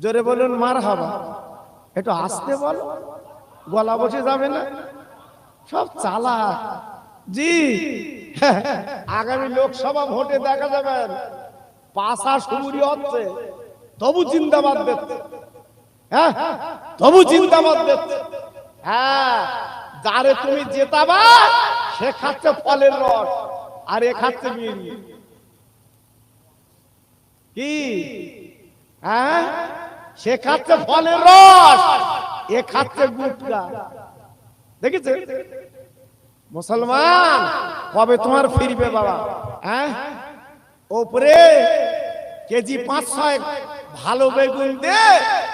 জোরে বলুন মারহাবা। একটু আস্তে বলো, গলা বসে যাবে না। সব চালাক। জি, আগামী লোকসভা ভোটে দেখা যাবে পাশা সুরি হচ্ছে, তবু জিন্দাবাদ দিচ্ছে। হ্যাঁ, তবু জিন্দাবাদ দিচ্ছে। হ্যাঁ, যারে তুমি জেতাবা সে খাচ্ছে ফলের রস, আর এ খাচ্ছে বিড়ি। কি? হ্যাঁ, সে খাচ্ছে ফলের রস, এ খাচ্ছে গুটকা। দেখেছে? মুসলমান কবে তোমার ফিরবে বাবা? হ্যাঁ, ওপরে কেজি 500 ভালো বেগুন দে,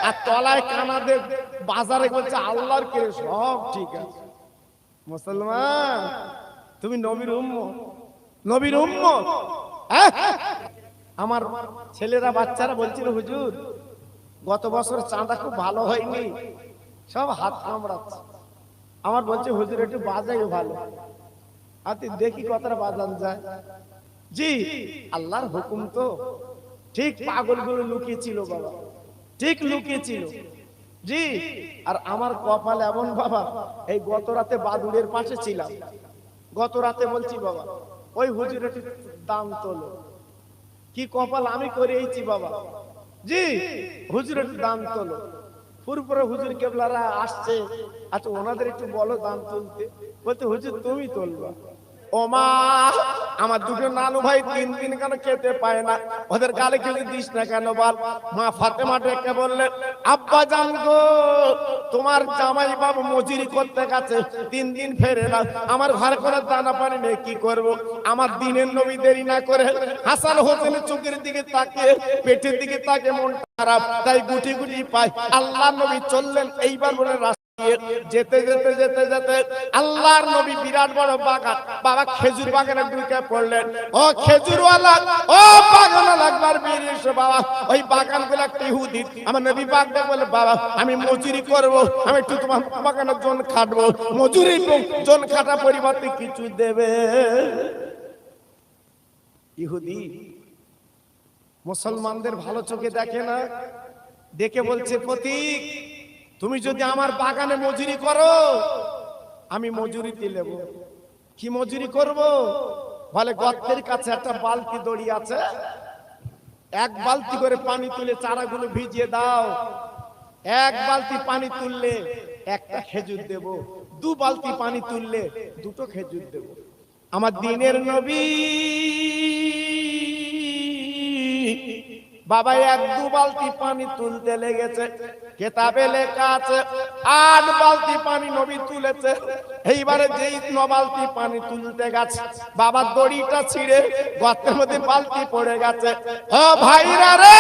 আর তলায় কানা দে, বাজারে বলছে আল্লাহর কে, সব ঠিক আছে। মুসলমান তুমি নবীর উম্মত, নবীর উম্মত। আমার ছেলেরা বাচ্চারা বলছিল হুজুর গত বছর চাঁদা খুব ভালো হয়নি, সব হাত কামড়াচ্ছে। আমার বলছে হুজুর একটু বাজাই ভালো। আতি দেখি কতটা বাজান যায়। জি, আল্লাহর হুকুম তো ঠিক। পাগলগুলো লুকিয়েছিল বাবা, ঠিক লুকিয়েছিল। জি, আর আমার কপাল এমন বাবা, এই গত রাতে বাদুড়ের পাশে ছিলাম। গত রাতে বলছি বাবা ওই হুজুর একটু দাম তোলো। কি কপাল আমি করেছি বাবা। জি, হুজুর একটু দাম তোলো। পুরপুরে হুজুর কেবলারা আসছে, আচ্ছা ওনাদের একটু বলো দাম তুলতে। বলতে হুজুর তুমি তুলবা। ও মা, আমার দুটো নানু ভাই 3 দিন কেন খেতে পায় না, ওদের গালে খেলে দিস না কেন বল। মা ফাতেমা ডেকে বললেন আব্বা জান গো, তোমার জামাই বাবু মজুরি করতে গেছে, 3 দিন ফেরে না, আমার ঘরে কোনো দানা পানি নেই, কি করব। আমার দিনের নবী দেরি না করে হাসান হোসেনের চোখের দিকে তাকিয়ে, পেটের দিকে তাকিয়ে মন খারাপ, তাই গুটি গুটি পায়। আল্লাহ নবী চললেন এইবার বলে যেতে যেতে যেতে যেতে আল্লাহর নবী বিরাট বড় বাগান, বাবা খেজুর বাগানে ঢুকে পড়লেন। ও খেজুরওয়ালা, ও বাগানওয়ালা, একবার বেরিয়ে এসো বাবা, ওই বাগানগুলো একটা ইহুদি। আমার নবী পাক বলে বাবা আমি মজুরি করব, আমি একটু তোমার বাগানের জন খাটবো, মজুরি জন খাটা পরিবর্তে কিছু দেবে। ইহুদি মুসলমানদের ভালো চোখে দেখে না, দেখে বলছে প্রতীক তুমি যদি আমার বাগানে মজুরি করো আমি মজুরিতে নেব। কি মজুরি করব? বলে গর্তের কাছে একটা বালতি দড়ি আছে, 1 বালতি করে পানি তুলে চারাগুলো ভিজিয়ে দাও। 1 বালতি পানি তুললে 1টা খেজুর দেব, 2 বালতি পানি তুললে 2টো খেজুর দেব। আমার দিনের নবী বাবা 1-2 বালতি পানি তুলতে লেগেছে, কেতাবে লেখা আছে 8 বালতি পানি নবী তুলেছে। এইবারে যেই 9 বালতি পানি তুলতে গেছে বাবা দড়িটা ছিঁড়ে গর্তের মধ্যে বালতি পড়ে গেছে। ও ভাইরা রে,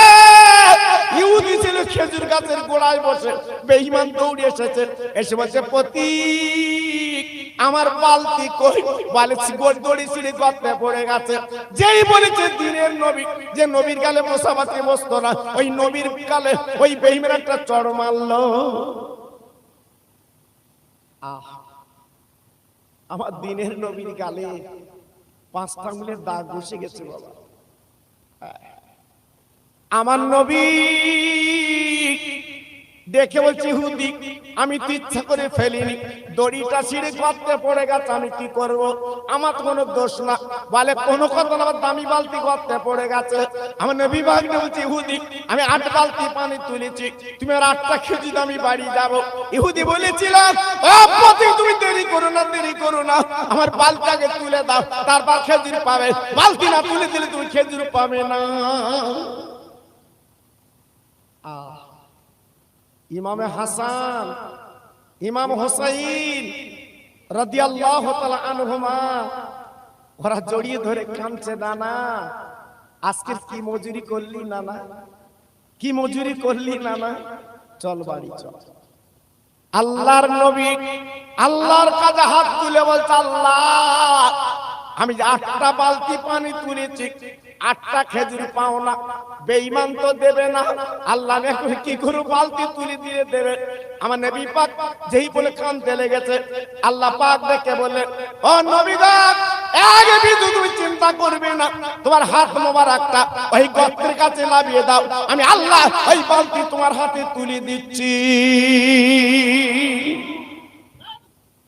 ইহুদি ছিল খেজুর গাছের গোড়ায় বসে, বেঈমান দৌড়ে এসেছে, এসে বলছে প্রতীক আমার বালতি কই? বলেছি দড়ি ছিঁড়ে গর্তে পড়ে গেছে। যেই বলেছে দিনের নবী, যে নবীর গালে মোসাফাতে বসতো না, ওই নবীর গালে ওই বেঈমান একটা চড় মারলো। আমার দিনের নবীর গালে 5টা আঙ্গুলের দাগ বসে গেছে বাবা। আমার নবী দেখে বলছি ইহুদি আমি তো ইচ্ছা করে ফেলিনি, দড়িটা ছিঁড়ে গর্তে পড়ে গেছে, আমি কি করব? আমার কোনো দোষ না। বলে কোনো কথা না, দামি বালতি গর্তে পড়ে গেছে। আমার নবী পাক বলছে ইহুদি আমি 8 বালতি পানি তুলেছি, তুমি আর 8টা খেজুর আমি বাড়ি যাব। ইহুদি বলেছিল ও প্রতীক তুমি দেরি করো না, দেরি করো না, আমার বালতিটাকে তুলে দাও, তারপর খেজুর পাবে। বালতি না তুলে দিলে তুমি খেজুর পাবে না। ইমামে হাসান, ইমাম হোসাইন রাদিয়াল্লাহু তাআলা আনহুমা ওরা জড়িয়ে ধরে কাঁদছে, নানা আজকে কি মজুরি করলি নানা, কি মজুরি করলি নানা, চল বাড়ি চল। আল্লাহর নবী আল্লাহর কাছে হাত তুলে বলছে আল্লাহ আমি 8টা বালতি পানি তুলেছি, 8টা খেজুর পাও না, বেঈমান তো দেবে না, আল্লাহ এখন কি করে বালতি তুলে দিয়ে দেবে? আমার নবী পাক যেই বলে কাঁদতে লেগেছে, আল্লাহ পাক দেখে বলে ও নবী গো আগে বিধু তুমি চিন্তা করবে না, তোমার হাত মোবারকটা ওই গর্তের কাছে নামিয়ে দাও, আমি আল্লাহ ওই বালতি তোমার হাতে তুলে দিচ্ছি।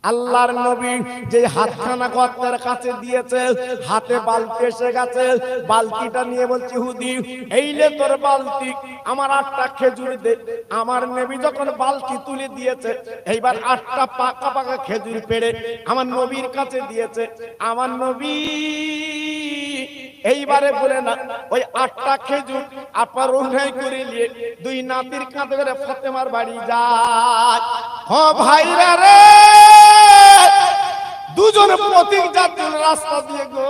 আল্লাহর নবী যে হাতখানা গর্তের কাছে দিয়েছে, হাতে বালতি এসে গেছে, বালতিটা নিয়ে বলছি ইহুদি এই নে তোর বালতি, আমার 8টা খেজুর দে। আমার নবী যখন বালতি তুলে দিয়েছে, এইবার 8টা পাকা পাকা খেজুর পেড়ে আমার নবীর কাছে দিয়েছে। আমার নবী এইবারে বলে না ওই 8টা খেজুর আপার উন্নয় করে নিয়ে 2 নাতির কাঁধে করে ফাতেমার বাড়ি যায়। ও ভাইরা রে, দুজনে প্রতীক যাচ্ছিল রাস্তা দিয়ে গো।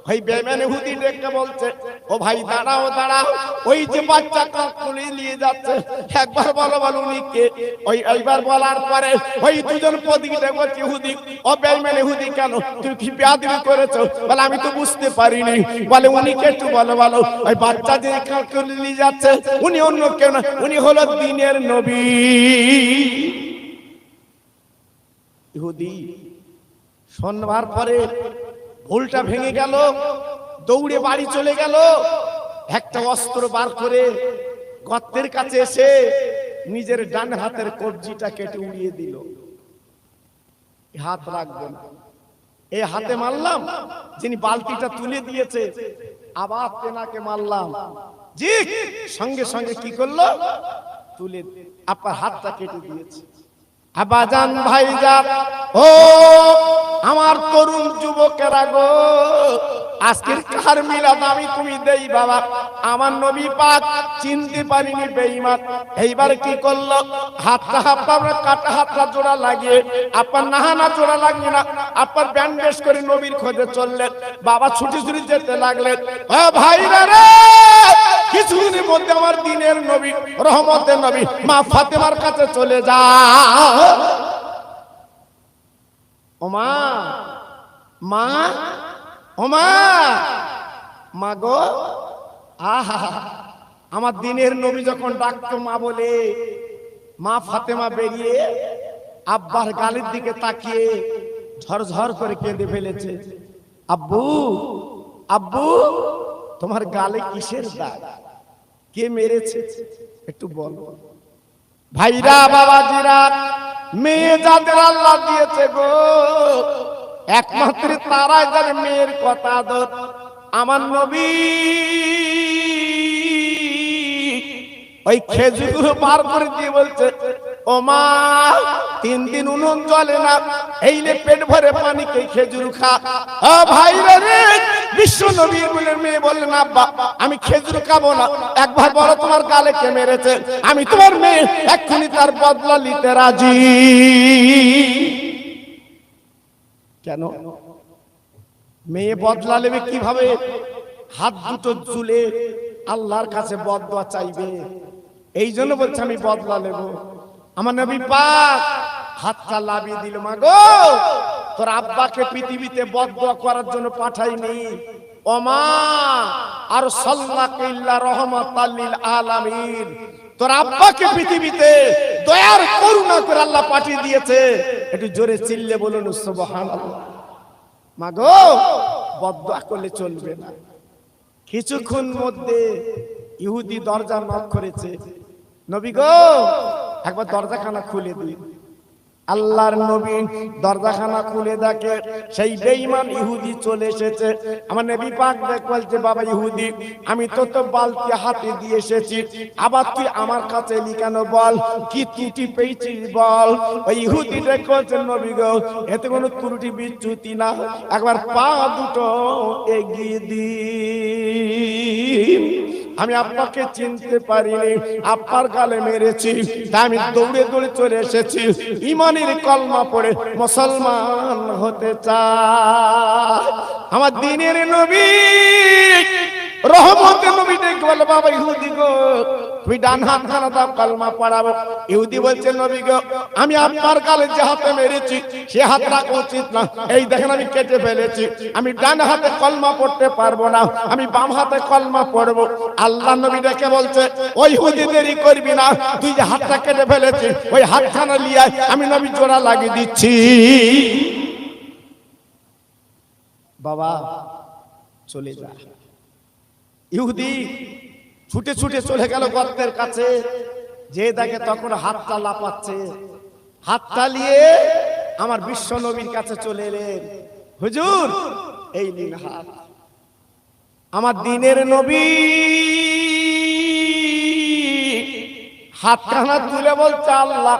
ভাই বেঈমান ইহুদি ডেকে বলছে ও ভাই দাঁড়াও দাঁড়াও, ওই যে বাচ্চা কাকুলি নিয়ে যাচ্ছে, একবার বলো বলো উনি কে। ওই এইবার বলার পরে ওই দুজন প্রতীক ডেকে ইহুদি, ও বেঈমান ইহুদি কেন তুমি কি বেয়াদবি করেছো? বলে আমি তো বুঝতে পারিনি। বলে উনি কে একটু বলো বলো। ওই বাচ্চা যে কাকুলি নিয়ে যাচ্ছে উনি অন্য কেউ না, উনি হলো দ্বীনের নবী। ইহুদি শোনবার পরে ভুলটা ভেঙে গেল, দৌড়ে বাড়ি চলে গেল, একটা অস্ত্র বার করে গর্তের কাছে এসে নিজের ডান হাতের কবজিটা কেটে উড়িয়ে দিল। হাত রাখবো না, এই হাতে মারলাম, যিনি বালতিটা তুলে দিয়েছে আবার তেনাকে মারলাম। জি সঙ্গে সঙ্গে কি করলো, তুলে আপনার হাতটা কেটে দিয়েছে। আবাজান ভাইজান, ও আমার তরুণ যুবকেরা গো, আজকের কার মিলাদ আমি তুমি দেই বাবা। আমার নবী পাক চিনতে পারিনি বেঈমান, এইবার কি করলো, হাতটা আপনার কাটা হাতটা জোড়া লাগিয়ে আপনার নাহানা জোড়া লাগিয়ে না আপনার ব্যান্ডেজ করে নবীর খোঁজে চললেন। বাবা ছুটি ছুটি যেতে লাগলেন। ও ভাইরা রে, কিছুদিনের মধ্যে আমার দ্বীনের নবী রহমতের নবী মা ফাতেমার কাছে চলে যা। ওমা মা, ওমা মা গো, আহা আমার দ্বীনের নবী যখন ডাকতো মা বলে, মা ফাতেমা বেরিয়ে আব্বার গালের দিকে তাকিয়ে ঝরঝর করে কেঁদে ফেলেছে। আব্বু আব্বু তোমার গালে কিসের দাগ, কে মেরেছে একটু বলো। ভাইরা বাবাজিরা, মেয়ে যাদের আল্লাহ দিয়েছে গো, একমাত্র তারাই জানে মেয়ের কথা আদর। আমার নবী ওই খেজুর বার করে দিয়ে বলছে ও মা 3 দিন উনুন জ্বলে না, এই নে পেট ভরে পানি কে খেজুর খা। ও ভাইরা রে, বিশ্ব নবীর বলে মেয়ে বললেন আব্বা আমি খেজুর খাবো না, একবার বলো তোমার গালে কে মেরেছে, আমি তোমার মেয়ে এক্ষুনি তার বদলা নিতে রাজি। কেন মেয়ে বদলা নেবে কিভাবে? হাত দুটো ঝুলে আল্লাহর কাছে বদদোয়া চাইবে, এই জন্য বলছে আমি বদলা নেব। আমার নবী পাক হাতটা লাভিয়ে দিল, মা গো তোর আব্বাকে পৃথিবীতে বদদোয়া করার জন্য পাঠাইনি, ও মা আর সাল্লাল্লাহু ইল্লা রাহমাতাল লিল আলামিন, তোর আব্বাকে পৃথিবীতে দয়ার করুণা করে আল্লাহ পাঠিয়ে দিয়েছে। একটু জোরে চিল্লে বলুন সুবহানাল্লাহ। মা গো বদদোয়া করলে চলবে না। কিছুক্ষণ মধ্যে ইহুদি দরজা নক করেছে, নবী গো একবার দরজাখানা খুলে দিন। আল্লাহর নবী দরজাখানা খুলে দেখে সেই বেঈমান ইহুদি চলে এসেছে। আমার নবী পাক বলছে বাবা ইহুদি, আমি তো বালতি হাতে দিয়ে এসেছি, আবার তুই আমার কাছে এলি কেন, বল কি ত্রুটি পেয়েছিস বল। ওই ইহুদি বলছে নবী গো এতে কোনো ত্রুটি বিচ্যুতি না, একবার পা দুটো এগিয়ে দিন, আমি আপনাকে চিনতে পারিনি, আপনার গালে মেরেছি, তাই আমি দৌড়ে দৌড়ে চলে এসেছি, ইমানের কলমা পড়ে মুসলমান হতে চাই। আমার দ্বীনের নবী রহমতের নবী দেখে বলে বাবা ইহুদি গো তুমি ডান হাত খানা দাও কলমা পড়াবো। ইহুদি বলছে নবী গো আমি আপনার গালে যে হাতে মেরেছি সে হাত রাখা উচিত না, এই দেখেন আমি কেটে ফেলেছি, আমি ডান হাতে কলমা পড়তে পারবো না, আমি বাম হাতে কলমা পড়বো। আল্লাহ নবী দেখে বলছে ওই ইহুদি দেরি করবি না, তুই যে হাতটা কেটে ফেলেছিস ওই হাতখানা নিয়ে আমি নবী জোড়া লাগিয়ে দিচ্ছি। বাবা চলে যা। ইহুদি ছুটে ছুটে চলে গেল গর্তের কাছে, যে দেখে তখন হাতটা লাফাচ্ছে, হাতটা নিয়ে আমার বিশ্ব নবীর কাছে চলে এলেন। হুজুর এই নিন হাত। আমার দিনের নবী হাতখানা তুলে বলছে, আল্লাহ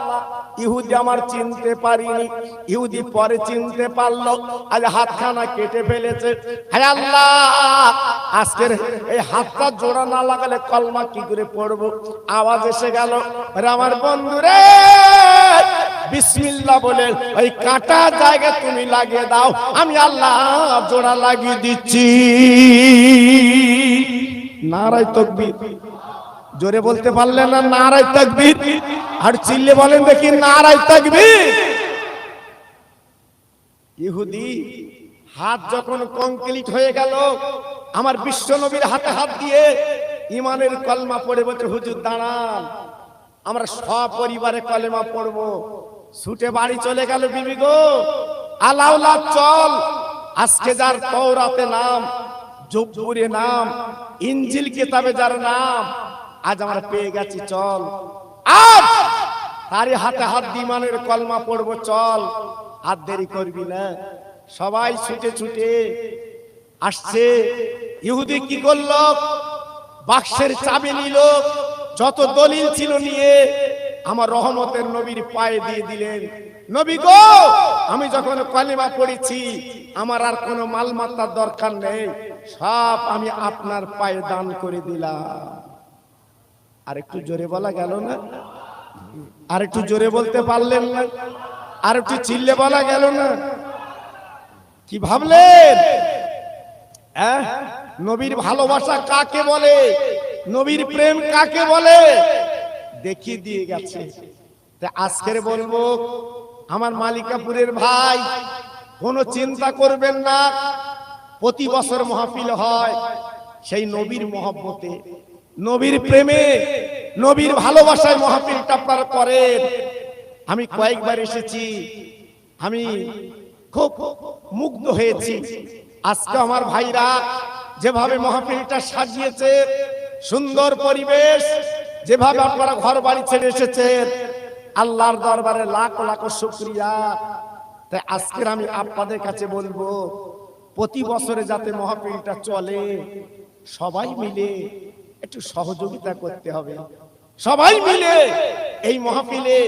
ইহুদি আমার চিনতে পারিনি, ইহুদি পরে চিনতে পারলো, আজ হাতখানা কেটে ফেলেছে। হে আল্লাহ, আজকের এই হাতটা জোড়া না লাগালে কলমা কি করে পড়বো? আওয়াজ এসে গেল, আরে আমার বন্ধুরে বিসমিল্লাহ বলে ওই কাটা জায়গা তুমি লাগিয়ে দাও, আমি আল্লাহ জোড়া লাগিয়ে দিচ্ছি। নারায়ে তাকবীর। জোরে বলতে পারলেন না নারায়ে তাকবীর? আর চিল্লে বলেন দেখি নারায়ে তাকবীর। ইহুদি হাত যখন কমপ্লিট হয়ে গেল, আমার বিশ্ব নবীর হাতে হাত দিয়ে ঈমানের কলমা পড়ে বলছে, হুজুর দাঁড়ান, আমরা সপরিবারে কলেমা পড়বো। ছুটে বাড়ি চলে গেল। বিবি গো, আলাউলা চল, আজকে যার তওরাতে নাম, জব্বুরে নাম, ইনজিল কিতাবে যার নাম, আজ আমরা পেয়ে গেছি, চল আজ তারই হাতে হাত দিয়ে ঈমানের কলমা পড়বো, চল, আর দেরি করবি না। সবাই ছুটে ছুটে আসছে। ইহুদি কি করলো? বাক্সের চাবি নিল, যত দলিল ছিল নিয়ে আমার রহমতের নবীর পায়ে দিয়ে দিলেন। নবী গো, আমি যখন কলেমা পড়েছি আমার আর কোনো মালমাত্তার দরকার নেই, সব আমি আপনার পায়ে দান করে দিলাম। আর একটু জোরে বলা গেল না? আর একটু জোরে বলতে পারলেন না? আর একটু চিল্লে বলা গেল না? কি ভাবলেন? নবীর ভালোবাসা কাকে বলে, নবীর প্রেম কাকে বলে দেখিয়ে দিয়ে গেছে। আজকের বলবো, আমার মালিকাপুরের ভাই, কোনো চিন্তা করবেন না, প্রতি বছর মাহফিল হয় সেই নবীর মহব্বতে, নবীর প্রেমে, নবীর ভালোবাসায় মাহফিলটা আপনারা করেন। আমি কয়েকবার এসেছি, আমি খুব মুগ্ধ হয়েছি। আজকে আমার ভাইরা যেভাবে মাহফিলটা সাজিয়েছে, সুন্দর পরিবেশ, যেভাবে আপনারা ঘর বাড়ি ছেড়ে এসেছেন, আল্লাহর দরবারে লাখ লাখ শুকরিয়া। তাই আজকের আমি আপনাদের কাছে বলবো, প্রতি বছরে যাতে মাহফিলটা চলে, সবাই মিলে একটু সহযোগিতা করতে হবে, সবাই মিলে এই মাহফিলে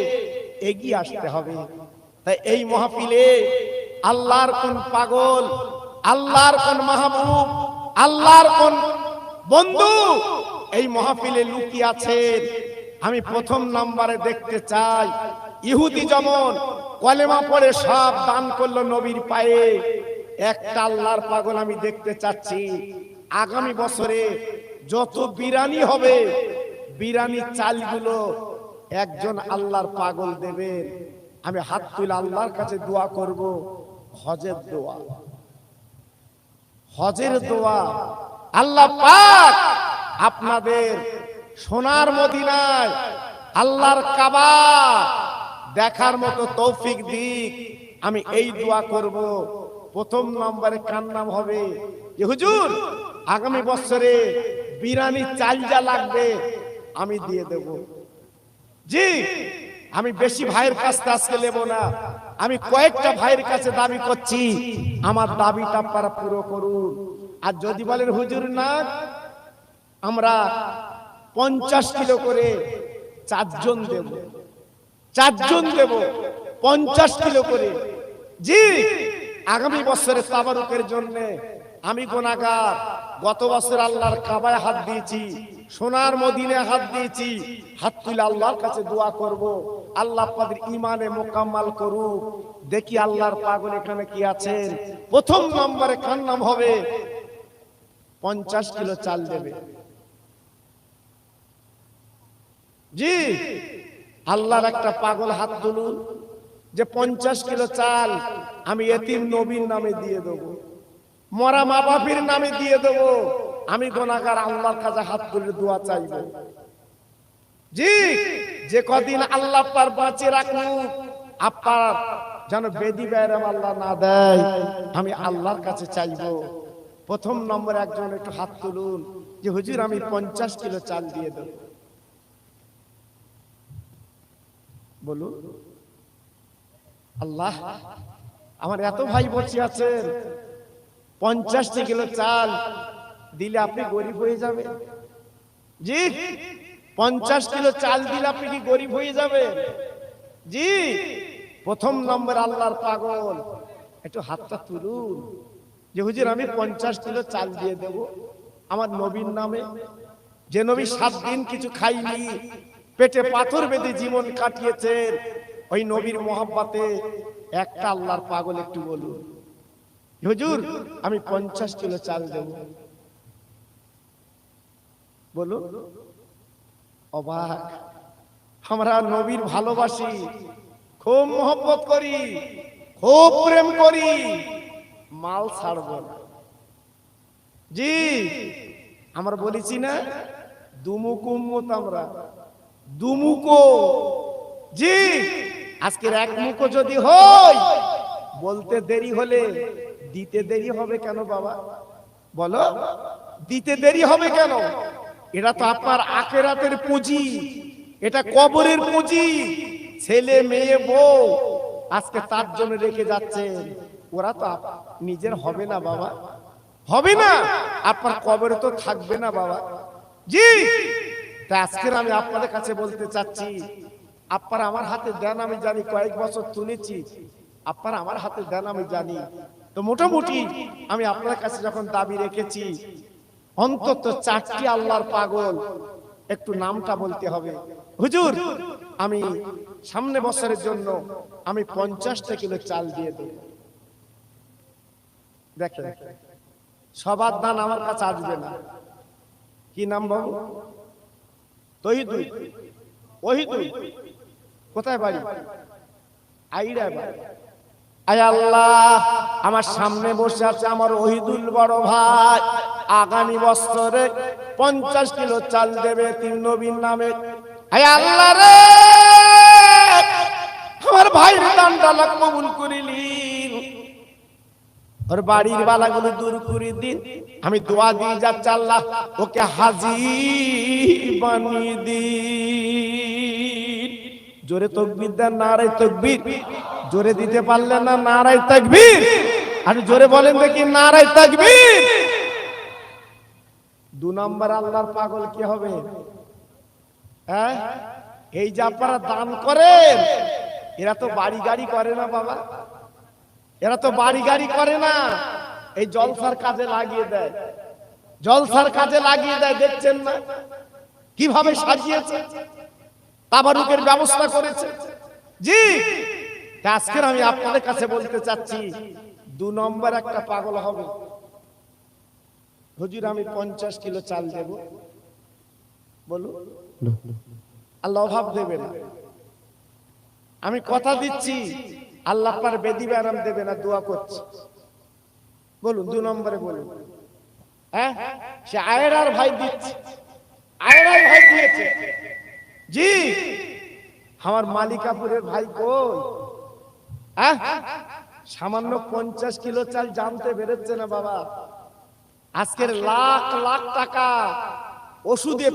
এগিয়ে আসতে হবে। তাই এই মাহফিলে আল্লাহর কোন পাগল, আল্লাহর কোন মাহবুব, আল্লাহর কোন বন্ধু এই মাহফিলে লুকিয়ে আছেন, আমি প্রথম নম্বরে দেখতে চাই। ইহুদি যেমন কলেমা পড়ে সব দান করলো নবীর পায়ে, একটা আল্লাহর পাগল আমি দেখতে চাচ্ছি। আগামী বছরে যত বিরানি হবে, বিরানি চালগুলো একজন আল্লাহর পাগল দেবেন। আমি হাত তুলে আল্লাহর কাছে দোয়া করব, হজের দোয়া, হজের দোয়া। আল্লাহ পাক আপনাদের সোনার মদিনায় আল্লাহর কাবা দেখার মতো তৌফিক দিক। আমি এই দোয়া করব। প্রথম নম্বরে কার নাম হবে? হুজুর আগামী বছরে বিরানি চাল যা লাগবে আমি দিয়ে দেব। জি, আমি বেশি ভাইয়ের কাছ থেকে আজকে নেব না, আমি কয়েকটা ভাইয়ের কাছে দাবি করছি, আমার দাবিটা আপনারা পুরো করুন। আর যদি বলেন হুজুর না, আমরা 50 কিলো করে চারজন দেব, চারজন দেব 50 কিলো করে। জি, আগামী বছরে তাবারুকের জন্য আমি গুনাহগার, গত বছর আল্লাহর কাবায় হাত দিয়েছি, সোনার মদিনায় হাত দিয়েছি, হাত তুলে আল্লাহর কাছে দোয়া করব, আল্লাহ আপনাদের ঈমানে মোকাম্মাল করুক। দেখি আল্লাহর পাগল এখানে কি আছেন। প্রথম নম্বরে কার নাম হবে? 50 কিলো চাল দেবে। জি, আল্লাহর একটা পাগল হাত তুলুন যে 50 কিলো চাল আমি এতিম নবীর নামে দিয়ে দেবো, মরা মা বাপের নামে দিয়ে দেবো। আমি গুনাহগার, আল্লাহর কাছে হাত তুলে দোয়া চাইব। জি, যে কদিন আল্লাহ পার বাঁচিয়ে রাখুন, আপনার যেন বেদি বেরাম আল্লাহ না দেয়, আমি আল্লাহর কাছে চাইবো। প্রথম নম্বর একজন একটু হাত তুলুন যে হুজুর আমি 50 কিলো চাল দিয়ে দেব। বলুন আল্লাহ, আমার এত ভাই বসে আছেন, 50 কিলো চাল দিলে আপনি গরিব হয়ে যাবেন? জি, 50 কিলো চাল দিলে আপনি কি গরিব হয়ে যাবেন? জি। প্রথম নম্বর আল্লাহর পাগল, একটু হাতটা তুলুন যে হুজুর আমি 50 কিলো চাল দিয়ে দেব আমার নবীর নামে। যে নবী 7 দিন কিছু খাইনি, পেটে পাথর বেঁধে জীবন কাটিয়েছেন, ওই নবীর মহব্বতে একটা আল্লাহর পাগল একটু বলুন হুজুর আমি 50 কিলো চাল দেব। বলুন। অবাক। আমরা নবীর ভালোবাসি, খুব মহব্বত করি, খুব প্রেম করি, মাল ছাড়ব না। জি, আমরা বলেছি না দুমুকো উম্মত, আমরা দুমুকো। জি, আজকের এক মুখো যদি হয়, বলতে দেরি হলে দিতে দেরি হবে কেন বাবা? বলো, দিতে দেরি হবে কেন? এটা তো আপনার আখিরাতের পুঁজি, এটা কবরের পুঁজি। ছেলে মেয়ে বউ আজকে তার জন্য রেখে যাচ্ছেন, ওরা তো নিজের হবে না বাবা, হবে না, আপনার কবরে তো থাকবে না বাবা। জি, তা আজকে আমি আপনাদের কাছে বলতে চাচ্ছি, আপনারা আমার হাতে দেন, আমি জানি কয়েক বছর তুলেছি, আপনারা আমার হাতে দেন আমি জানি, তো মোটামুটি আমি আপনার কাছে যখন দাবি রেখেছি অন্তত 4টি আল্লাহর পাগল একটু নামটা বলতে হবে। হুজুর আমি সামনে বছরের জন্য আমি 50 কিলো চাল দিয়ে দেব। দেখেন সবার দান আমার কাছে আসবে না। কি নাম বাবু? তহিদুল। ওহিদুল কোথায় বাড়ি? আইড়া বাড়ি। আয় আল্লাহ, আমার সামনে বসে আছে আমার ওহিদুল বড় ভাই, আগামী বছরে 50 কিলো চাল দেবে তিন নবীর নামে। আয় আল্লাহ রে, আমার ভাইয়ের দানটা কবুল করিলিন, ওর বাড়ির বালাগুলো দূর করে দিন। আমি দোয়া দিয়ে যাচ্ছি আল্লাহ ওকে হাজী বানিয়ে দিন। জোরে তাকবীর দেন, নারায়ে তাকবীর। জোরে দিতে পারলেন না, নারায়ে তাকবীর। আর জোরে বলেন দেখি নারায়ে তাকবীর। 2 নম্বর আল্লাহর পাগল কি হবে? হ্যাঁ, এই যে আপনারা দান করেন, এরা তো বাড়ি গাড়ি করে না বাবা, এরা তো বাড়ি গাড়ি করে না, এই জলসার কাজে লাগিয়ে দেয়, জলসার কাজে লাগিয়ে দেয়। দেখছেন না কিভাবে সাজিয়েছে, তাবারুকের ব্যবস্থা করেছে। জি, আজকে আমি আপনাদের কাছে বলতে চাচ্ছি 2 নম্বর একটা পাগল হবে, হুজুর আমি 50 কিলো চাল দেব। বলুন আল্লাহ অভাব দেবে না, আমি কথা দিচ্ছি আল্লাহ আপনার বেদি বেরাম দেবে না, দোয়া করছি। বলুন 2 নম্বরে বলুন। হ্যাঁ, সে আয়েরার ভাই দিচ্ছে, আয়েরার ভাই দিয়েছে। জি, আমার মালিকাপুরের ভাই কই? হ্যাঁ, সামান্য 50 কিলো চাল জানতে বেরোচ্ছে না বাবা। আজকের লাখ লাখ টাকা ওষুধে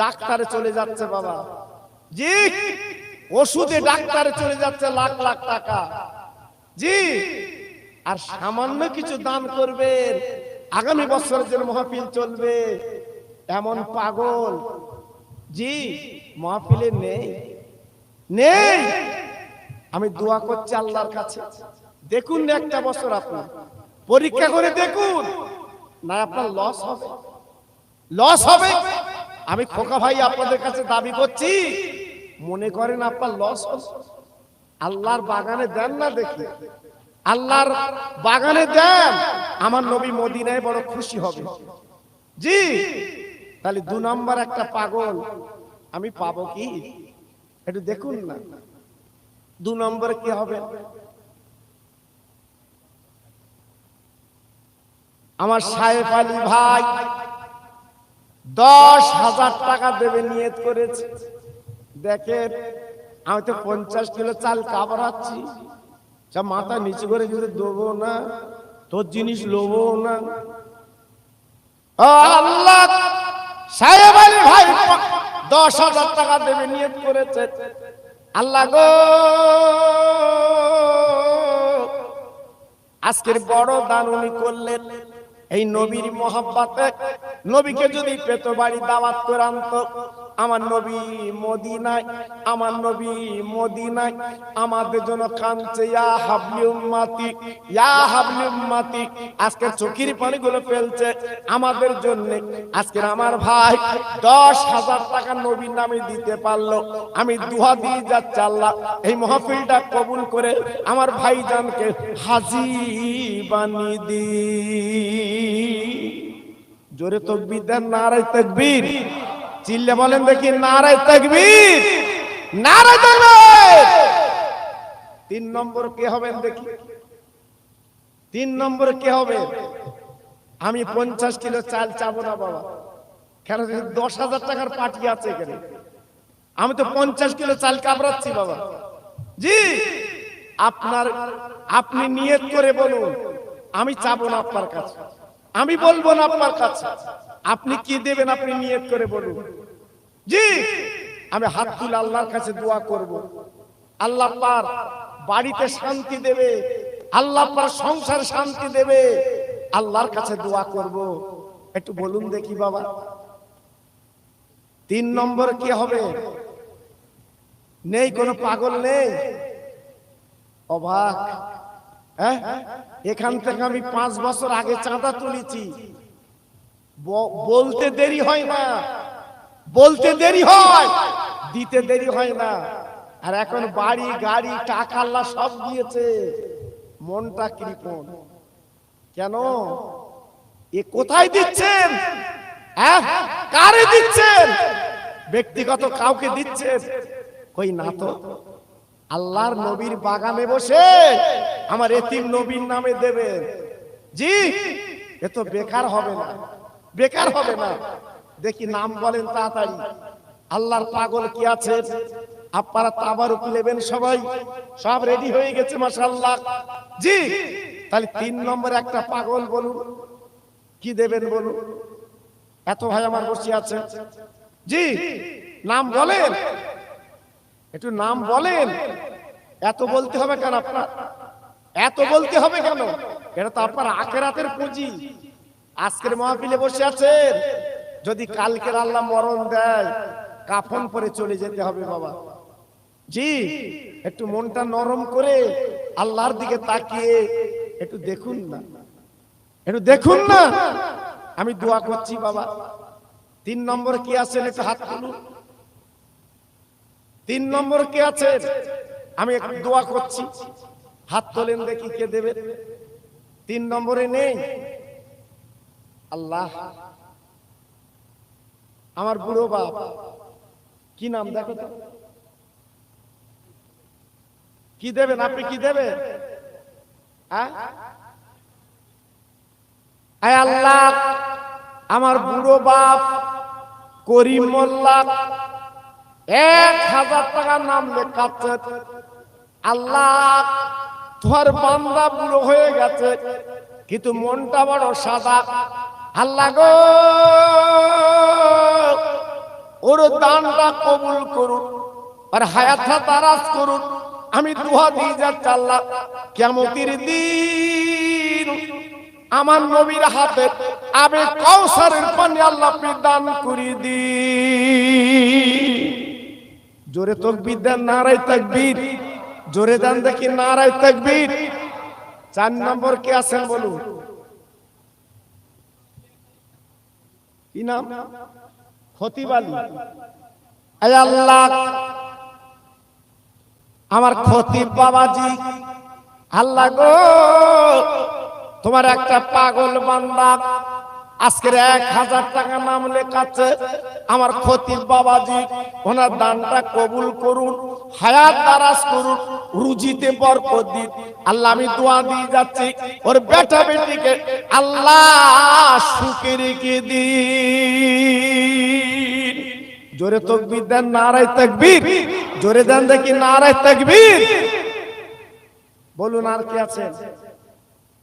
ডাক্তারে চলে যাচ্ছে বাবা। জি, ওষুধে ডাক্তারে চলে যাচ্ছে লাখ লাখ টাকা। জি, আর সামান্য কিছু দান করবেন, আগামী বছরের জন্য মাহফিল চলবে, এমন পাগল জি মাহফিলে নেই, নেই। আমি দোয়া করছি আল্লাহর কাছে, দেখুন একটা বছর আপনি পরীক্ষা করে দেখুন, না আপনার লস হবে, লস হবে। আমি খোকা ভাই আপনাদের কাছে দাবি করছি, মনে করেন আপনার লস হবে, আল্লাহর বাগানে দেন না, দেখি আল্লাহর বাগানে দেন, আমার নবী মদিনায় বড় খুশি হবে। জি, তাহলে 2 নম্বর একটা পাগল আমি পাবো কি একটু দেখুন না। 2 নম্বরে কি হবে? আমার সাহেব আলী ভাই 10,000 টাকা দেবে নিয়ত করেছে। দেখেন আমি তো 50 কিলো চাল কাবরাচ্ছি, যা মাথা নিচু করে যদি দেবো না, তোর জিনিস লোবো না। ও আল্লাহ, সাহেব আলী ভাই 10,000 টাকা দেবে নিয়ত করেছে। আল্লাহ গো, আজকের বড় দান উনি করলেন এই নবীর মহব্বতে। নবীকে যদি পেত বাড়ি দাওয়াত করে আনতো, আমার নবী মদিনায়, আমার নবী মদিনায় আমাদের জন্য কাঁদছে, ইয়া হাবলি উম্মতি, ইয়া হাবলি উম্মতি। আজকের চোখের পানিগুলো ফেলছে আমাদের জন্য। আজকের আমার ভাই 10,000 টাকা নবীর নামে দিতে পারলো। আমি দুহা দিয়ে যাচ্ছি, আল্লাহ এই মাহফিলটা কবুল করে আমার ভাইজানকে হাজী বানিয়ে দি। জোরে তাকবীর দেন, নারায়ে তাকবীর। চিল্লে বলেন দেখি, নারায়ে তাকবীর, নারায়ে তাকবীর। 3 নম্বর কে হবেন দেখি, 3 নম্বর কে হবে? আমি 50 কিলো চাল চাবো না বাবা, কেন 10,000 টাকার পার্টি আছে এখানে। আমি তো 50 কিলো চাল কাবরাচ্ছি বাবা। জি, আপনি নিয়ত করে বলুন, আমি চাবো না আপনার কাছে, আমি বলবো না আপনার কাছে। আপনি কি দেবেন আপনি নিয়ত করে বলুন। জি, আমি হাত তুলে আল্লাহর কাছে দোয়া করব। আল্লাহ পার বাড়িতে শান্তি দেবে, আল্লাহ পার সংসার শান্তি দেবে, আল্লাহর কাছে দোয়া করব। একটু বলুন দেখি বাবা, 3 নম্বর কি হবে? নেই কোনো পাগল নেই? অবাক। এখান থেকে আমি 5 বছর আগে চাঁদা তুলেছি, বলতে দেরি হয় না, বলতে দেরি হয়, দিতে দেরি হয় না। আর এখন বাড়ি গাড়ি টাকা আল্লাহ সব দিয়েছে, মনটা কৃপণ কেন? এ কোথায় দিচ্ছেন? কারে দিচ্ছেন? ব্যক্তিগত কাউকে দিচ্ছেন? কই না তো, আল্লাহর নবীর বাগানে বসে আমার এতিম নবীর নামে দেবেন। জি, এ তো বেকার হবে না, বেকার হবে না। দেখি নাম বলেন তাড়াতাড়ি। আল্লাহর পাগল কি আছে? আপনারা তাবারুক নেবেন সবাই, সব রেডি হয়ে গেছে মাশাআল্লাহ। জি, তাহলে 3 নম্বরে একটা পাগল বলুন, কি দেবেন বলুন? এত ভাই আমার বসে আছে। জি, নাম বলেন, একটু নাম বলেন। এত বলতে হবে কেন আপনার? এত বলতে হবে কেন? এটা তো আপনার আখিরাতের পুঁজি। আজকের মাহফিলে বসে আছেন, যদি কালকের আল্লাহ মরণ দেয় কাফন পরে চলে যেতে হবে বাবা। জি, একটু মনটা নরম করে আল্লাহর দিকে তাকিয়ে একটু দেখুন না, একটু দেখুন না। আমি দোয়া করছি বাবা। 3 নম্বর কি আছেন একটু হাত তুলুন। 3 নম্বর কে আছে? আমি একটু দোয়া করছি, হাত তোলেন দেখি কে দেবে। 3 নম্বরে নেই? আল্লাহ, আমার বুড়ো বাপ, কি নাম দেখো তো, কি দেবেন আপনি? কি দেবেন? আয় আল্লাহ, আমার বুড়ো বাপ করিম মোল্লা 1,000 টাকা নাম লেখাচ্ছে। আল্লাহ, তোমার বান্দা বুড়ো হয়ে গেছে কিন্তু মনটা বড় সাদা। আল্লাহ গো, ওর দানটা কবুল করুন আর হায়াতটা দারাজ করুন। আমি দুহা দিয়ে যাচ্ছি আল্লাহ, কিয়ামতের দিন আমার নবীর হাতে আবে কাউসারের পানি আল্লাহ আপনি দান করে দিন। জোরে তাকবীর দেন, নারায়ে তাকবীর। জোরে দেন দেখি, নারায়ে তাকবীর। 4 নম্বর কে আছেন বলুন? কি নাম? খতিব আলী। আয় আল্লাহ, আমার খতিব বাবাজি, আল্লাহ গো, তোমার একটা পাগল বান্দা আজকের 1,000 টাকা নাম লেখাচ্ছে। আমার খতিব বাবাজি, ওনার দানটা কবুল করুন, হায়াত দারাজ করুন, রুজিতে বরকত দিন। আল্লাহ, আমি দোয়া দিয়ে যাচ্ছি ওর বেটা বেটিকে আল্লাহ সুখে রেখে দিন। জোরে তাকবীর দেন, নারায়ে তাকবীর। জোরে দেন দেখি, নারায়ে তাকবীর। বলুন আর কি আছেন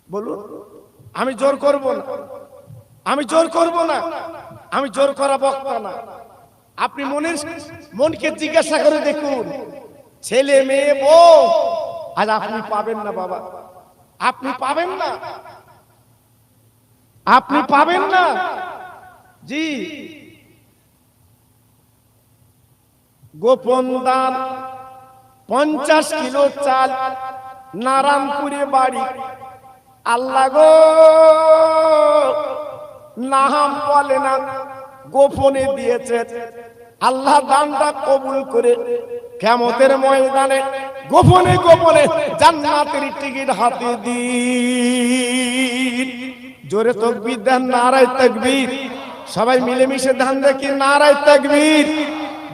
বলুন। আমি জোর করব না, আমি জোর করব না, আমি জোর করা বক্তা না। আপনি মনকে জিজ্ঞাসা করে দেখুন, ছেলে মেয়ে বউ আজ আপনি পাবেন না বাবা, আপনি পাবেন না, আপনি পাবেন না। জি, গোপন দান 50 কিলো চাল, নারায়ণপুরে বাড়ি। আল্লাহ গো নাম বলে না, গোপনে দিয়েছে। আল্লাহ দানটা কবুল করে কিয়ামতের ময়দানে গোপনে গোপনে জান্নাতের টিকিট হাতে দিন। জোরে তাকবীর দেন, নারায়ে তাকবীর। সবাই মিলেমিশে ধান দেখি, নারায়ে তাকবীর।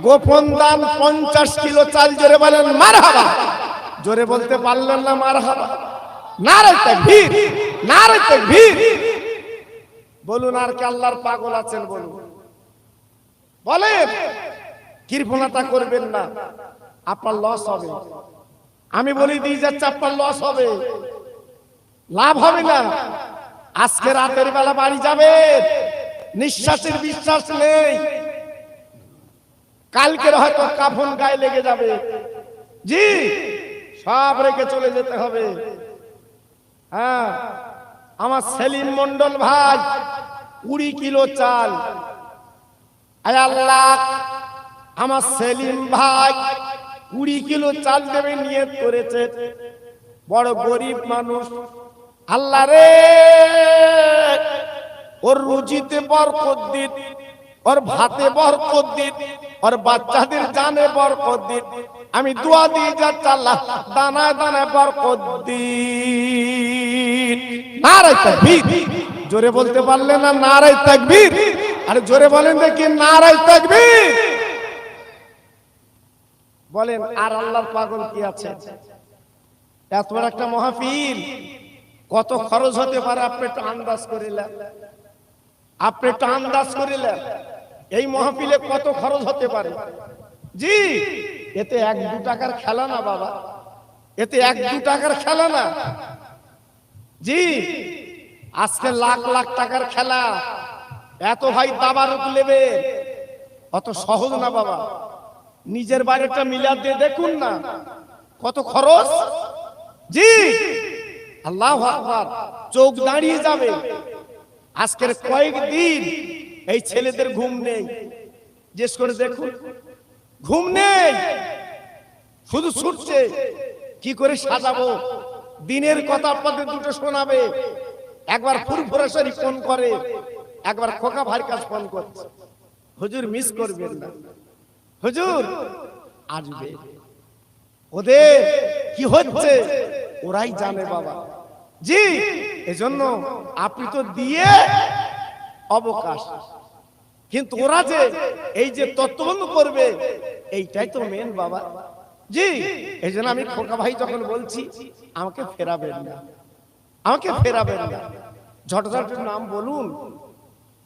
গোপন দান 50 কিলো চাল, জোরে বলেন মারহাবা। জোরে বলতে পারলেন না মারহাবা? নারায়ে তাকবীর, নারায়ে তাকবীর। বলুন আর কি আল্লাহর পাগল আছেন বলুন, বলেন। কৃপণতা করবেন না, আপনার লস হবে। আমি বলি দিয়ে যাচ্ছে, আপনার লস হবে, লাভ হবে না। আজকে রাতের বেলা বাড়ি যাবে, নিঃশ্বাসের বিশ্বাস নেই, কালকের হয়তো কাফন গায়ে লেগে যাবে। জি, সব রেখে চলে যেতে হবে। হ্যাঁ, আমার সেলিম মন্ডল ভাই 20 কিলো চাল। আয় আল্লাহ, আমার সেলিম ভাই 20 কিলো চাল দেবে নিয়ত করেছে। বড় গরিব মানুষ, আল্লাহ রে ওর রুজিতে বরকত দিন, ওর ভাতে বরকত দিন, ওর বাচ্চাদের জানে বরকত দিন। আমি দোয়া দিয়ে যাচ্ছি, আল্লাহ দানায় দানায় বরকত দিন। নারায়ে তাকবীর। জোরে বলতে পারলেন না নারায়ে তাকবীর? আরে জোরে বলেন দেখি, নারায়ে তাকবীর। বলেন আর আল্লাহর পাগল কি আছে? এত বড় একটা মাহফিল, কত খরচ হতে পারে আপনি একটু আন্দাজ করিলেন? আপনি একটু আন্দাজ করিলেন এই মাহফিলে কত খরচ হতে পারে? জি, এতে 1-2 টাকার খেলা না বাবা, এতে 1-2 টাকার খেলা না। জি, আজকে লাখ লাখ টাকার খেলা। এত ভাই তাবারুক নেবে, অত সহজ না বাবা। নিজের বাড়িটা মিলাদ দিয়ে দেখুন না কত খরচ। জি, আল্লাহু আকবার, চোখ দাঁড়িয়ে যাবে। আজকের কয়েকদিন এই ছেলেদের ঘুম নেই, জিজ্ঞেস করে দেখুন, ঘুম নেই, শুধু ছুটছে কি করে সাজাবো। দিনের কথা আপনাদের দুটো শোনাবে, একবার ফুরফুরেশ্বরী ফোন করে, একবার খোকা ভাইয়ের কাছে ফোন করছে। হুজুর মিস করবেন না, হুজুর আসবে। ওদের কি হচ্ছে ওরাই জানে বাবা। জি, এজন্য আপনি তো দিয়ে অবকাশ, কিন্তু ওরা যে এই যে তত্ত্ববন্ধ করবে এইটাই তো মেন বাবা। জি, এই জন্য আমি খোকা ভাই যখন বলছি আমাকে ফেরাবেন না, আমাকে ফেরাবেন না। ঝটঝট নাম বলুন,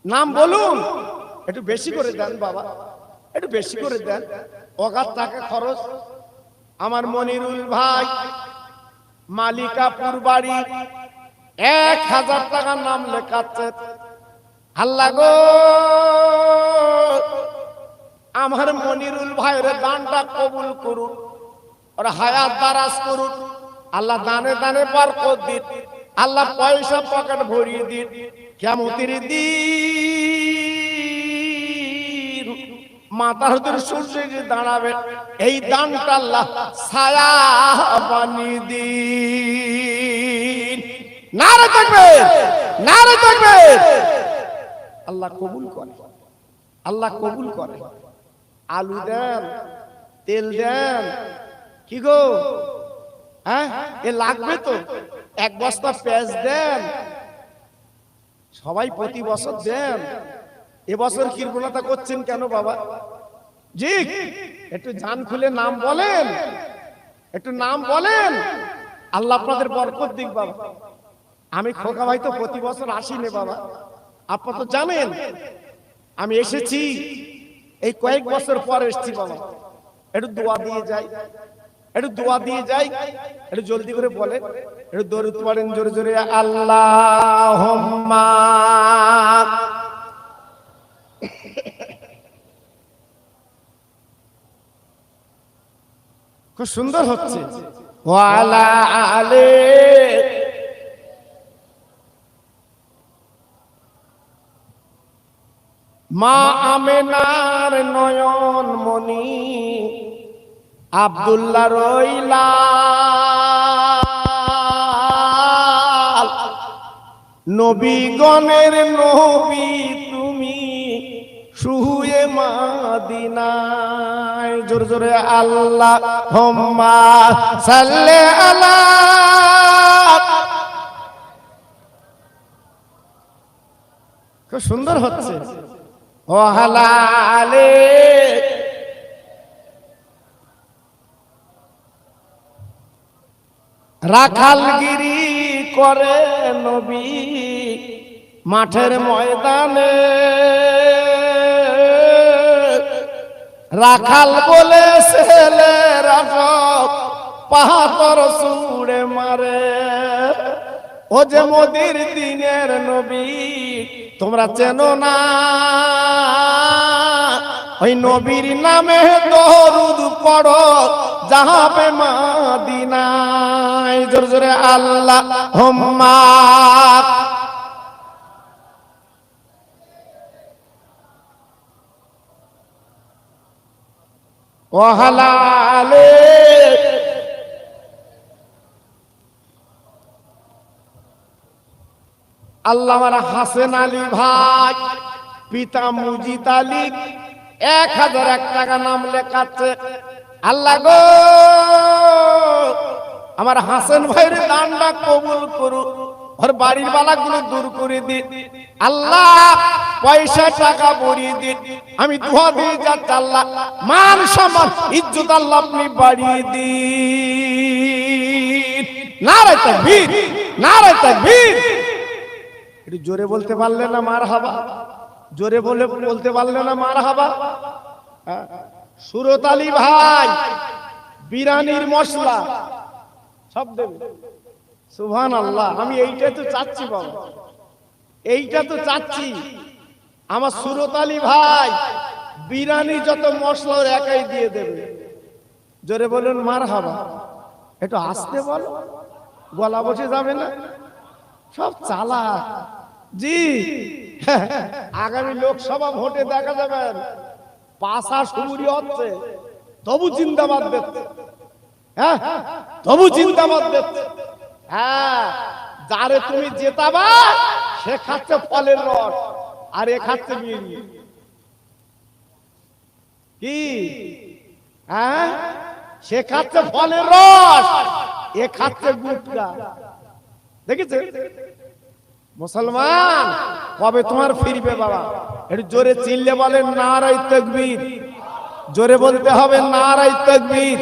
নাম বলুন, একটু বেশি করে দেন বাবা, একটু বেশি করে দেন। অগাধ টাকা খরচ। আমার মনিরুল ভাই মালিকাপুর বাড়ি, 1000 টাকার নাম লেখাচ্ছে। আল্লাহ গো আমার মনিরুল ভাইয়ের দানটা কবুল করুন, ওর হায়াত দারাজ করুন। আল্লাহ দানে দানে বরকত দিন, আল্লাহ পয়সা পকেট ভরিয়ে দিন। কিয়ামতের দিন মাথার উপরে সূর্য যে দাঁড়াবে, এই দানটা আল্লাহ ছায়া বানিয়ে দিন। নারে তাকবীর, নারে তাকবীর। আল্লাহ কবুল করে, আল্লাহ কবুল করে। আলু দেন, তেল দেন, কি গো হ্যাঁ এ লাগবে তো। 1 বস্তা পেঁয়াজ দেন, সবাই প্রতি বছর দেন। এবছর কৃপণতা করছেন কেন বাবা? জি, একটু জান খুলে নাম বলেন, একটু নাম বলেন, আল্লাহ আপনাদের বরকত দিক বাবা। আমি খোকা ভাই তো প্রতি বছর আসিনি বাবা, আপনারা তো জানেন। আমি এসেছি এই কয়েক বছর পর এসেছি বাবা, একটু দোয়া দিয়ে যাই, একটু দোয়া দিয়ে যাই, একটু জলদি করে বলে, একটু দরুদ পড়েন জোরে জোরে। আল্লাহুম্মা, খুব সুন্দর হচ্ছে। ওয়ালা আলে, মা আমেনার নয়ন মনি আব্দুল্লাহ রইলা, নবীগণের নবী তুমি শুয়ে মাদিনায়। জোরে জোরে আল্লাহুম্মা সাল্লি আলা, খুব সুন্দর হচ্ছে। ওয়ালা আলে, রাখালগিরি করে নবী মাঠের ময়দানে, রাখাল বলে ছেলেরা সব পাথর ছুঁড়ে মারে। ও যে মোদির দিনের নবী তোমরা চেনো না, ওই নবীর নামে দরুদ পড়ো যাবে মদিনায়। জোরে জোরে আল্লাহুম্মা, ওয়ালা আলে, আল্লামা হাসেন আলী ভাই পিতা মুজিদ আলী 1001 টাকা নাম লেখাচ্ছে। আল্লাহ গো আমার হাসেন ভাইয়ের দানটা কবুল করু, ওর বাড়ির বালাগুলো দূর করে দিন আল্লাহ, পয়সা টাকা ভরিয়ে দিন। আমি দোয়া দিয়ে যাচ্ছি আল্লাহ মান সম্মান ইজ্জত আল্লাহ আপনি বাড়িয়ে দিন। নারে তাকবীর, নারে তাকবীর। একটু জোরে বলতে পারলে না মারহাবা? জোরে বলতে পারলে না মারহাবা? সুরত আলী ভাই বিরিয়ানির মশলা সব দেবে। সুবহানাল্লাহ, আমি এইটা তো চাচ্ছি বাবা, এইটা তো চাচ্ছি। আমার সুরত আলী ভাই বিরিয়ানি যত মশলা একাই দিয়ে দেবে। জোরে বলুন মারহাবা। একটু আস্তে বলো, গলা বসে যাবে না। সব চালাক জি। আগামী লোকসভা ভোটে দেখা যাবে পাশা সুরি হচ্ছে, তবু জিন্দাবাদ দিচ্ছে। হ্যাঁ, তবু জিন্দাবাদ দিচ্ছে। হ্যাঁ, যারে তুমি জেতাবা সে খাচ্ছে ফলের রস, আর এ খাচ্ছে বিড়ি। কি? হ্যাঁ, সে খাচ্ছে ফলের রস, এ খাচ্ছে গুটকা। দেখেছে? মুসলমান কবে তোমার ফিরবে বাবা? একটু জোরে চিল্লে বলেন নারায়ে তাকবীর। জোরে বলতে হবে নারায়ে তাকবীর।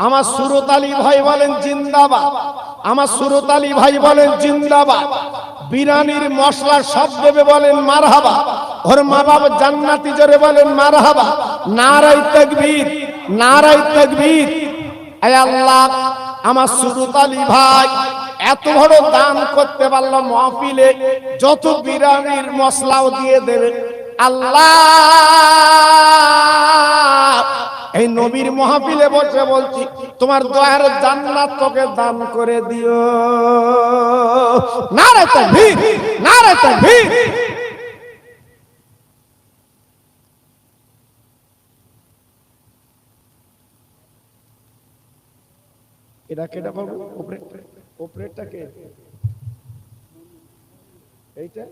আমার সুরত আলী ভাই বলেন জিন্দাবাদ, আমার সুরত আলী ভাই বলেন জিন্দাবাদ। বিরিয়ানির মশলা সব দেবে বলেন মারহাবা। ওর মা বাবা জান্নাতি, জোরে বলেন মারহাবা। নারায়ে তাকবীর, নারায়ে তাকবীর। আয় আল্লাহ, আমার সুরত আলী ভাই এত বড় দান করতে পারলাম, মাহফিলে যত বিরিয়ানির মশলাও দিয়ে দেবে আল্লাহ। এই নবীর মাহফিলে বসে বলছি তোমার দয়ার জান্নাত তোকে দান করে দিও। নারে তাকবীর, নারে তাকবীর। এটা কেটা পাবো? ওপরেরটা কে? এইটা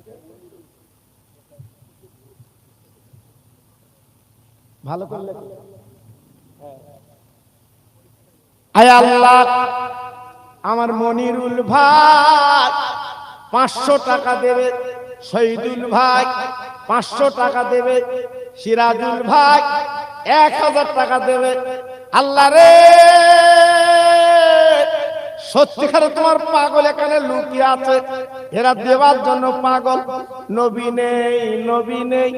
ভালো করলে। আয় আল্লাহ, আমার মনিরুল ভাই 500 টাকা দেবে, শহীদুল ভাই 500 টাকা দেবে, সিরাজুল ভাই 1000 টাকা দেবে। আল্লাহ রে, সত্যিকারে তোমার পাগল এখানে লুকিয়ে আছে, এরা দেওয়ার জন্য পাগল। নবী নেই, নবী নেই,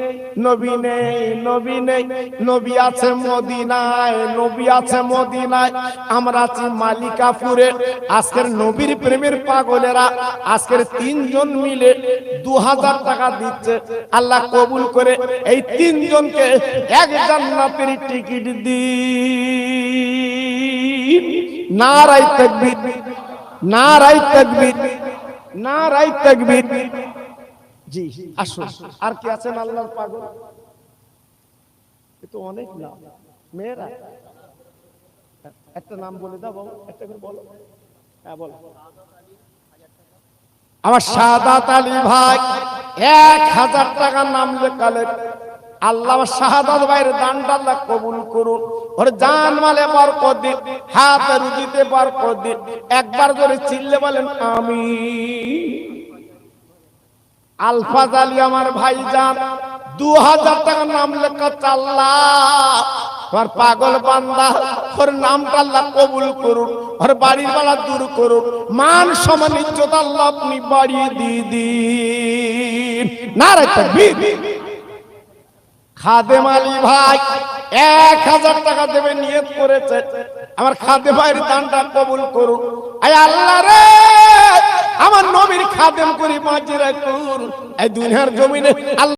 নবী নেই, নবী নেই, নবী আছে মদিনায়, নবী আছে মদিনায়, আমরা আছি মালিকাপুরে। আজকের নবীর প্রেমের পাগলেরা আজকের 3 জন মিলে 2000 টাকা দিচ্ছে। আল্লাহ কবুল করে এই 3 জনকে এক জান্নাতের টিকিট দিন। নারায়ে তাকবীর, নারায়ে তাকবীর, নারায়ে তাকবীর। জি আসুন। আর কি আছেন আল্লাহর পাগল? এ তো অনেক নাম। মেয়েরা একটা নাম বলে দাও বাবু, একটা করে বলো। হ্যাঁ বলো। আমার শাহাদাত আলী ভাই 1000 টাকা নাম লেখালেন। আল্লাহ শাহাদাত ভাইয়ের দানটা আল্লাহ কবুল করুন। ওর জান মালে বরকত দিন, হাতে রুজিতে বরকত দিন। একবার জোরে চিল্লে বলেন আমিন। আলফাজ আলী আমার ভাইজান 2000 টাকা নাম লেখা। আল্লাহ তোমার পাগল বান্দা, ওর নামটা আল্লাহ কবুল করুন, ওর বাড়ির বাড়া দূর করুন, মান সম্মান ইজ্জত আল্লাহ আপনি বাড়িয়ে দিয়ে দিন। নারায়ে তাকবীর। খাদেম আলী ভাই 1000 টাকা দেবে নিয়ত করেছে। আমার খাদেম ভাইয়ের দানটা কবুল করুন। আয় আল্লাহ রে, আমার নবীর খাদেম করে বাঁচিয়ে রাখুন এই দুনিয়ার জমিনে।